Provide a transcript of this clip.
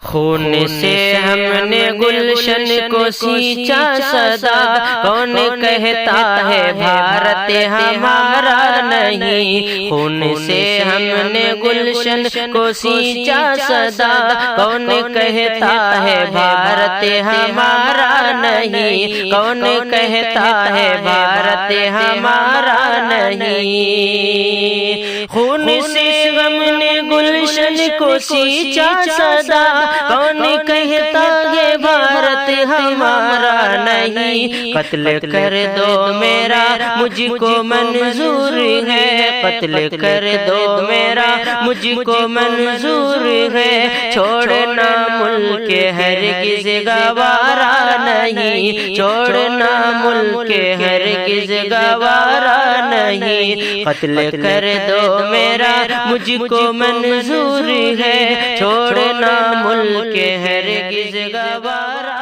خون سے ہم نے گلشن کو سینچا سدا، کون کہتا ہے بھارت ہمارا نہیں؟ خون سے ہم نے گلشن کو سینچا سدا، کون کہتا ہے بھارت ہمارا نہیں؟ کون کہتا ہے بھارت ہمارا نہیں؟ خون سے ہم نے گلشن کو سینچا سدا، کون کہتا ہے بھارت ہمارا نہیں؟ قتل کر دو میرا مجھ کو منظور ہے، قتل کر دو میرا مجھ کو منظور ہے، چھوڑنا ملک ہرگز گوارا نہیں، چھوڑنا ملک ہرگز گوارا نہیں۔ قتل کر دو میرا مجھ کو منظور ہے، چھوڑنا ملک ہرگز گوارا